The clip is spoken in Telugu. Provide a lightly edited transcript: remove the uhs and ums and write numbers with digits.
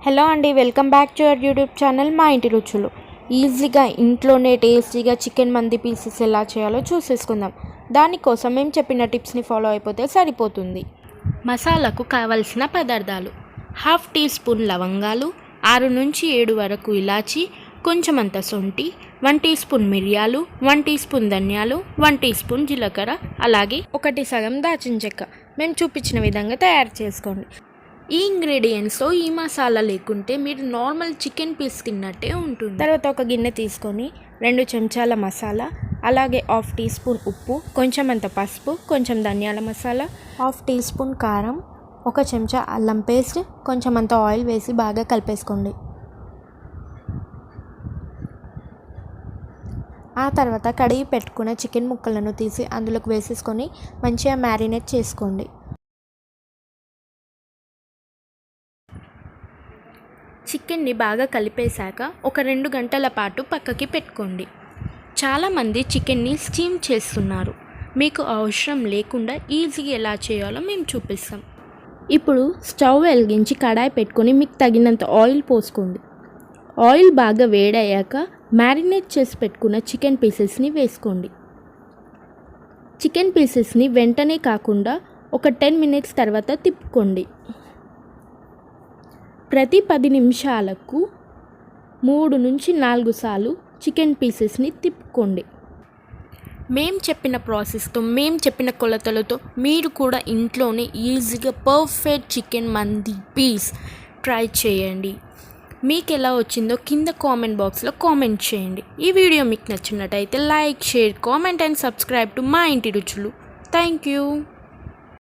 హలో అండి, welcome back to our YouTube channel మా ఇంటి రుచులు. ఈజీగా ఇంట్లోనే టేస్టీగా చికెన్ మంది పీసెస్ ఎలా చేయాలో చూసేసుకుందాం. దానికోసం మేము చెప్పిన టిప్స్ని ఫాలో అయిపోతే సరిపోతుంది. మసాలాకు కావలసిన పదార్థాలు: 1/2 టీ స్పూన్ లవంగాలు, 6 నుంచి 7 వరకు ఇలాచి, కొంచెం అంత శొంఠి, 1 టీ స్పూన్ మిరియాలు, 1 టీ స్పూన్ ధనియాలు, 1 టీ స్పూన్ జీలకర్ర, అలాగే 1 సగం దాచిన చెక్క. మేము చూపించిన విధంగా తయారు చేసుకోండి. ఈ ఇంగ్రీడియంట్స్తో ఈ మసాలా లేకుంటే మీరు నార్మల్ చికెన్ పీస్ తిన్నట్టే ఉంటుంది. తర్వాత ఒక గిన్నె తీసుకొని 2 చెంచాల మసాలా, అలాగే 1/2 టీ స్పూన్ ఉప్పు, కొంచెం అంత పసుపు, కొంచెం ధనియాల మసాలా, 1/2 టీ స్పూన్ కారం, 1 చెంచా అల్లం పేస్ట్, కొంచెం అంత ఆయిల్ వేసి బాగా కలిపేసుకోండి. ఆ తర్వాత కడిగి పెట్టుకున్న చికెన్ ముక్కలను తీసి అందులోకి వేసేసుకొని మంచిగా మ్యారినేట్ చేసుకోండి. చికెన్ని బాగా కలిపేశాక ఒక 2 గంటల పాటు పక్కకి పెట్టుకోండి. చాలామంది చికెన్ని స్టీమ్ చేస్తున్నారు. మీకు అవసరం లేకుండా ఈజీగా ఎలా చేయాలో మేము చూపిస్తాం. ఇప్పుడు స్టవ్ వెలిగించి కడాయి పెట్టుకొని మీకు తగినంత ఆయిల్ పోసుకోండి. ఆయిల్ బాగా వేడయ్యాక మ్యారినేట్ చేసి పెట్టుకున్న చికెన్ పీసెస్ని వేసుకోండి. చికెన్ పీసెస్ని వెంటనే కాకుండా ఒక 10 మినిట్స్ తర్వాత తిప్పుకోండి. ప్రతి 10 నిమిషాలకు 3 నుంచి 4 సార్లు చికెన్ పీసెస్ని తిప్పుకోండి. మేము చెప్పిన ప్రాసెస్తో, మేము చెప్పిన కొలతలతో మీరు కూడా ఇంట్లోనే ఈజీగా పర్ఫెక్ట్ చికెన్ మంది పీస్ ట్రై చేయండి. మీకు ఎలా వచ్చిందో కింద కామెంట్ బాక్స్లో కామెంట్ చేయండి. ఈ వీడియో మీకు నచ్చినట్టయితే like, share, comment and subscribe to మా ఇంటి రుచులు. Thank you.